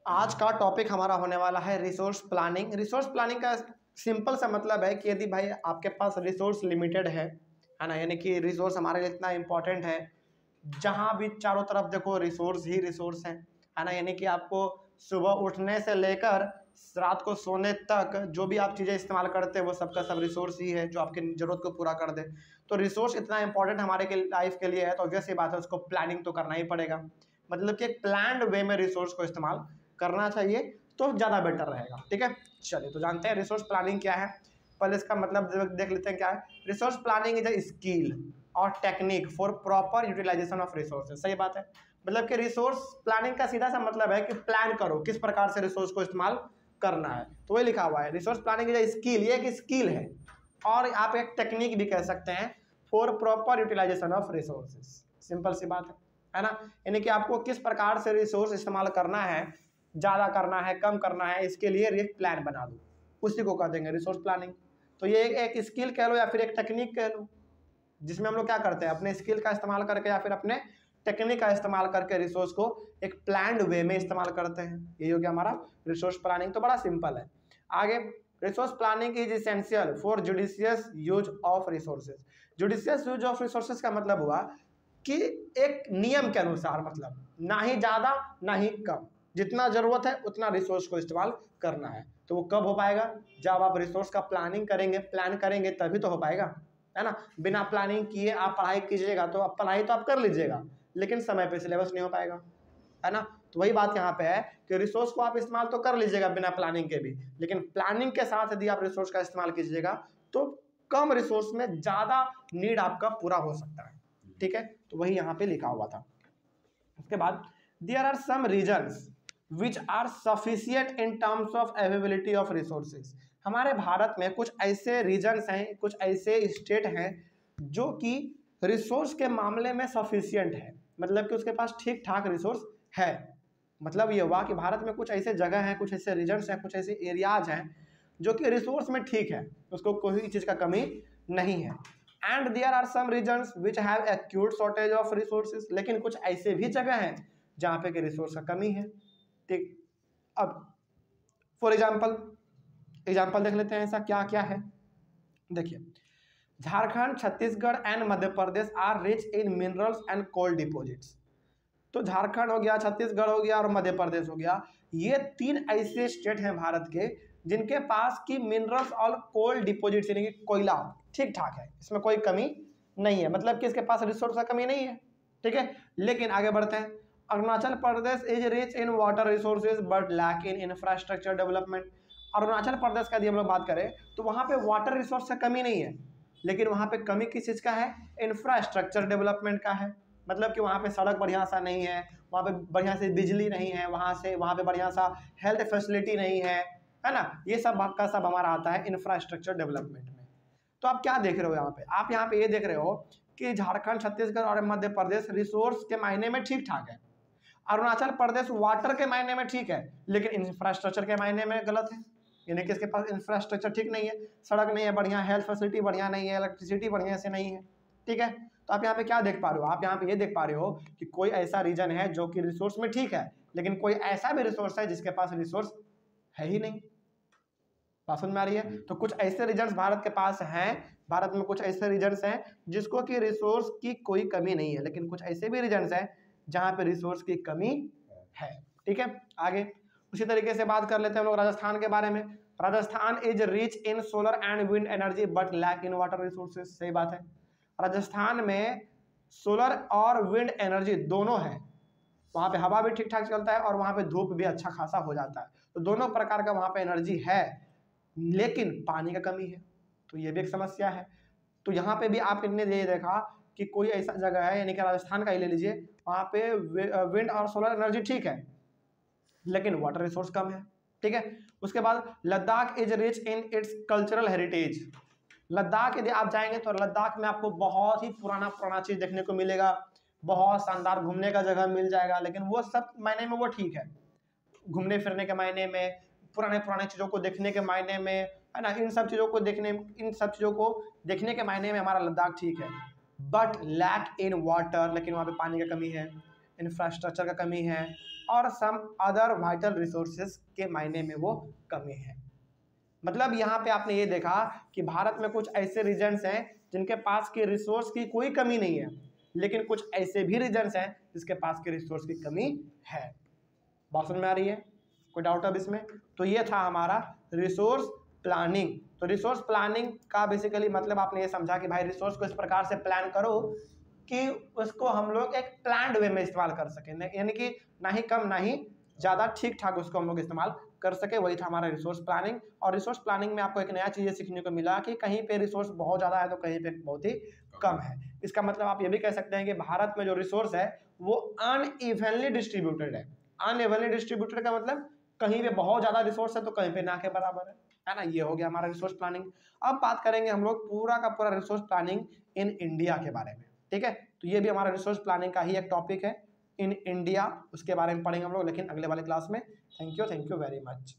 आज का टॉपिक हमारा होने वाला है रिसोर्स प्लानिंग। रिसोर्स प्लानिंग का सिंपल सा मतलब है कि यदि भाई आपके पास रिसोर्स लिमिटेड है ना, यानी कि रिसोर्स हमारे लिए इतना इम्पोर्टेंट है, जहाँ भी चारों तरफ देखो रिसोर्स ही रिसोर्स है ना, यानी कि आपको सुबह उठने से लेकर रात को सोने तक जो भी आप चीज़ें इस्तेमाल करते हैं वो सबका सब रिसोर्स ही है जो आपकी ज़रूरत को पूरा कर दे। तो रिसोर्स इतना इंपॉर्टेंट हमारे के लाइफ के लिए है तो ऑब्वियस सी बात है, उसको प्लानिंग तो करना ही पड़ेगा। मतलब कि एक प्लान्ड वे में रिसोर्स को इस्तेमाल करना चाहिए तो ज़्यादा बेटर रहेगा। ठीक है, चलिए तो जानते हैं रिसोर्स प्लानिंग क्या है। पहले इसका मतलब देख लेते हैं क्या है। Resource planning is a skill और technique for proper utilisation of resources. सही बात है, मतलब कि रिसोर्स प्लानिंग का सीधा सा मतलब है कि प्लान करो किस प्रकार से रिसोर्स को इस्तेमाल करना है। तो वही लिखा हुआ है, resource planning is a skill, ये एक स्किल है और आप एक टेक्निक भी कह सकते हैं for proper utilisation of resources. Simple सी बात है ना, यानी कि आपको किस प्रकार से रिसोर्स इस्तेमाल करना है, ज़्यादा करना है कम करना है, इसके लिए एक प्लान बना दो, उसी को कह देंगे रिसोर्स प्लानिंग। तो ये एक स्किल कह लो या फिर एक टेक्निक कह लो, जिसमें हम लोग क्या करते हैं अपने स्किल का इस्तेमाल करके या फिर अपने टेक्निक का इस्तेमाल करके रिसोर्स को एक प्लान्ड वे में इस्तेमाल करते हैं। ये हो गया हमारा रिसोर्स प्लानिंग। तो बड़ा सिंपल है। आगे, resource planning is essential for judicious use of resources. Judicious use of resources का मतलब हुआ कि एक नियम के अनुसार, मतलब ना ही ज़्यादा ना ही कम, जितना ज़रूरत है उतना रिसोर्स को इस्तेमाल करना है। तो वो कब हो पाएगा, जब आप रिसोर्स का प्लानिंग करेंगे, प्लान करेंगे तभी तो हो पाएगा, है ना। बिना प्लानिंग किए आप पढ़ाई कीजिएगा तो आप पढ़ाई तो आप कर लीजिएगा लेकिन समय पे सिलेबस नहीं हो पाएगा, है ना। तो वही बात यहाँ पे है कि रिसोर्स को आप इस्तेमाल तो कर लीजिएगा बिना प्लानिंग के भी, लेकिन प्लानिंग के साथ यदि आप रिसोर्स का इस्तेमाल कीजिएगा तो कम रिसोर्स में ज़्यादा नीड आपका पूरा हो सकता है। ठीक है, तो वही यहाँ पे लिखा हुआ था। उसके बाद there are some reasons which are sufficient in terms of availability of resources. हमारे भारत में कुछ ऐसे रीजन्स हैं, कुछ ऐसे स्टेट हैं जो कि रिसोर्स के मामले में सफिशिएंट है, मतलब कि उसके पास ठीक ठाक रिसोर्स है। मतलब ये हुआ कि भारत में कुछ ऐसे जगह हैं, कुछ ऐसे रीजन्स हैं, कुछ ऐसे एरियाज हैं जो कि रिसोर्स में ठीक है, उसको कोई चीज़ का कमी नहीं है। And there are some reasons which have acute shortage of resources. लेकिन कुछ ऐसे भी जगह हैं जहाँ पे कि रिसोर्स का कमी है। ठीक, अब फॉर एग्जाम्पल देख लेते हैं ऐसा क्या क्या है। देखिए, Jharkhand, Chhattisgarh and Madhya Pradesh are rich in minerals and coal deposits. तो झारखंड हो गया, छत्तीसगढ़ हो गया और मध्य प्रदेश हो गया, ये तीन ऐसे स्टेट हैं भारत के जिनके पास की मिनरल्स और कोल डिपॉजिट्स यानी कि कोयला ठीक ठाक है, इसमें कोई कमी नहीं है, मतलब कि इसके पास रिसोर्स का कमी नहीं है। ठीक है, लेकिन आगे बढ़ते हैं। Arunachal Pradesh is rich in water resources but lack in infrastructure development. Arunachal Pradesh का यदि हम लोग बात करें तो वहाँ पे वाटर रिसोर्स का कमी नहीं है, लेकिन वहाँ पे कमी किस चीज़ का है, इंफ्रास्ट्रक्चर डेवलपमेंट का है। मतलब कि वहाँ पे सड़क बढ़िया सा नहीं है, वहाँ पे बढ़िया से बिजली नहीं है, वहाँ पे बढ़िया सा हेल्थ फैसिलिटी नहीं है ना। ये सब का सब हमारा आता है इंफ्रास्ट्रक्चर डेवलपमेंट में। तो आप क्या देख रहे हो यहाँ पे, आप यहाँ पे ये देख रहे हो कि झारखंड, छत्तीसगढ़ और मध्य प्रदेश रिसोर्स के मायने में ठीक ठाक है। अरुणाचल प्रदेश वाटर के मायने में ठीक है लेकिन इंफ्रास्ट्रक्चर के मायने में गलत है, यानी कि इसके पास इंफ्रास्ट्रक्चर ठीक नहीं है, सड़क नहीं है बढ़िया, हेल्थ फैसिलिटी बढ़िया नहीं है, इलेक्ट्रिसिटी बढ़िया से नहीं है। ठीक है, तो आप यहाँ पे क्या देख पा रहे हो, आप यहाँ पे ये देख पा रहे हो कि कोई ऐसा रीजन है जो कि रिसोर्स में ठीक है, लेकिन कोई ऐसा भी रिसोर्स है जिसके पास रिसोर्स है ही नहीं। बात समझ में आ रही है। तो कुछ ऐसे रीजन्स भारत के पास हैं, भारत में कुछ ऐसे रीजन्स हैं जिसको कि रिसोर्स की कोई कमी नहीं है, लेकिन कुछ ऐसे भी रीजन्स हैं जहाँ पे रिसोर्स की कमी है। ठीक है, आगे उसी तरीके से बात कर लेते हैं हम लोग राजस्थान के बारे में। Rajasthan is rich in solar and wind energy but lack in water resources. सही बात है, राजस्थान में सोलर और विंड एनर्जी दोनों है, वहाँ पे हवा भी ठीक ठाक चलता है और वहाँ पे धूप भी अच्छा खासा हो जाता है, तो दोनों प्रकार का वहाँ पे एनर्जी है, लेकिन पानी का कमी है, तो ये भी एक समस्या है। तो यहाँ पे भी आपने ये देखा कि कोई ऐसा जगह है, यानी कि राजस्थान का ही ले लीजिए, वहाँ पे विंड और सोलर एनर्जी ठीक है लेकिन वाटर रिसोर्स कम है। ठीक है, उसके बाद Ladakh is rich in its cultural heritage. Ladakh यदि आप जाएंगे तो लद्दाख में आपको बहुत ही पुराना पुराना चीज़ देखने को मिलेगा, बहुत शानदार घूमने का जगह मिल जाएगा, लेकिन वो सब मायने में वो ठीक है, घूमने फिरने के मायने में, पुराने पुराने चीज़ों को देखने के मायने में, है ना, इन सब चीज़ों को देखने के मायने में हमारा लद्दाख ठीक है। बट लैक इन वाटर, लेकिन वहाँ पे पानी का कमी है। इंफ्रास्ट्रक्चर का कमी है और सम अदर वाइटल रिसोर्सेज के मायने में वो कमी है। मतलब यहाँ पे आपने ये देखा कि भारत में कुछ ऐसे रीजन्स हैं जिनके पास के रिसोर्स की कोई कमी नहीं है, लेकिन कुछ ऐसे भी रीजन्स हैं जिसके पास के रिसोर्स की कमी है। बात समझ में आ रही है? कोई डाउट अब इसमें? तो ये था हमारा रिसोर्स प्लानिंग। तो रिसोर्स प्लानिंग का बेसिकली मतलब आपने ये समझा कि भाई रिसोर्स को इस प्रकार से प्लान करो कि उसको हम लोग एक प्लान्ड वे में इस्तेमाल कर सकें, यानी कि ना ही कम ना ही ज़्यादा, ठीक ठाक उसको हम लोग इस्तेमाल कर सके। वही था हमारा रिसोर्स प्लानिंग। और रिसोर्स प्लानिंग में आपको एक नया चीज़ सीखने को मिला कि कहीं पे रिसोर्स बहुत ज़्यादा है तो कहीं पे बहुत ही कम है। इसका मतलब आप ये भी कह सकते हैं कि भारत में जो रिसोर्स है वो अनइवनली डिस्ट्रीब्यूटेड है। अनइवनली डिस्ट्रीब्यूटेड का मतलब कहीं पे बहुत ज़्यादा रिसोर्स है तो कहीं पे ना के बराबर है ना। ये हो गया हमारा रिसोर्स प्लानिंग। अब बात करेंगे हम लोग पूरा का पूरा रिसोर्स प्लानिंग इन इंडिया के बारे में, ठीक है। तो ये भी हमारा रिसोर्स प्लानिंग का ही एक टॉपिक है इन इंडिया, उसके बारे में पढ़ेंगे हम लोग लेकिन अगले वाले क्लास में। Thank you very much.